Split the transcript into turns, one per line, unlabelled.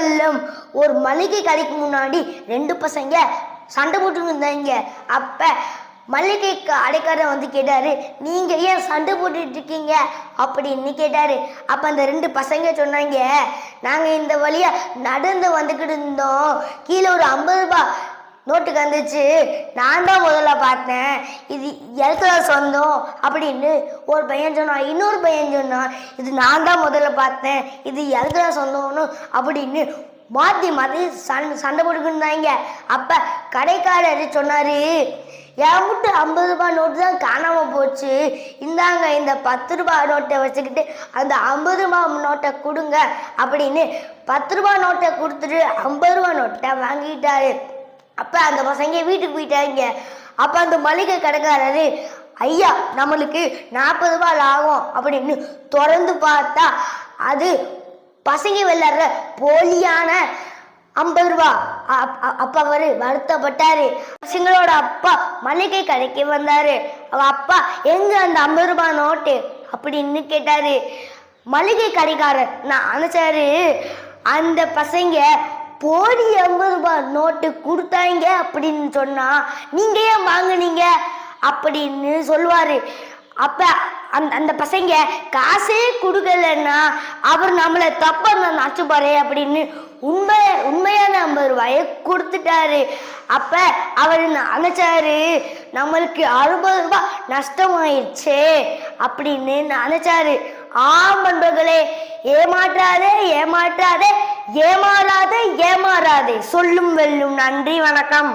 வெள்ளம். ஒரு மளிகை கடைக்கு முன்னாடி ரெண்டு பசங்க சண்டை போட்டு இருந்தாங்க. அப்ப மளிகை கடைக்காரர் வந்து கேட்டாரு, நீங்க ஏன் சண்டை போட்டுட்டு இருக்கீங்க அப்படின்னு கேட்டாரு. அப்ப அந்த ரெண்டு பசங்க சொன்னாங்க, நாங்க இந்த வழியா நடந்து வந்துக்கிட்டு இருந்தோம், கீழே ஒரு 50 ரூபாய் நோட்டுக்கு வந்துச்சு, நான் தான் முதல்ல பார்த்தேன், இது எதுக்குல சொந்தம் அப்படின்னு ஒரு பையன் சொன்னான். இன்னொரு பையன் சொன்னான், இது நான் தான் முதல்ல பார்த்தேன், இது எதுக்குல சொந்தம்னு அப்படின்னு மாற்றி மாற்றி சண்டை போட்டுக்கிட்டாங்க. அப்போ கடைக்காரர் சொன்னார், என் விட்டு 50 ரூபாய் நோட்டு தான் காணாமல் போச்சு, இந்தாங்க இந்த 10 ரூபாய் நோட்டை வச்சுக்கிட்டு அந்த 50 ரூபாய் நோட்டை கொடுங்க அப்படின்னு 10 ரூபாய் நோட்டை கொடுத்துட்டு 50 ரூபாய் நோட்டை வாங்கிட்டாரு. அப்போ அந்த பசங்க வீட்டுக்கு போயிட்டாங்க. அப்போ அந்த மளிகை கடைக்காரரு, ஐயா நம்மளுக்கு 40 ரூபாய் ஆகும் அப்படின்னு திறந்து பார்த்தா அது பசங்க விளையாடுற போலியான 50 ரூபாய். அப்பா அவரு வருத்தப்பட்டாரு. பசங்களோட அப்பா மளிகை கடைக்கு வந்தாரு. அவ அப்பா எங்க அந்த 50 ரூபாய் நோட்டு அப்படின்னு கேட்டாரு. மளிகை கடைக்காரர் நான் அனுச்சாரு, அந்த பசங்க போடி 50 ரூபாய் நோட்டு கொடுத்தாங்க அப்படின்னு சொன்னா நீங்க ஏன் வாங்குனீங்க அப்படின்னு சொல்லுவாரு. அப்ப அந்த பசங்க காசே கொடுக்கலன்னா அவர் நம்மளை தப்பா நச்சு பாரு அப்படின்னு உண்மையான 50 ரூபாயை கொடுத்துட்டாரு. அப்ப அவர் நினைச்சாரு, நம்மளுக்கு 60 ரூபாய் நஷ்டமாயிடுச்சு அப்படின்னு நினைச்சாரு. ஆம் நண்பர்களே, ஏமாற்றாதே ஏமாற்றாதே ஏமாறாதே ஏமாறாதே, சொல்லும் வெல்லும். நன்றி, வணக்கம்.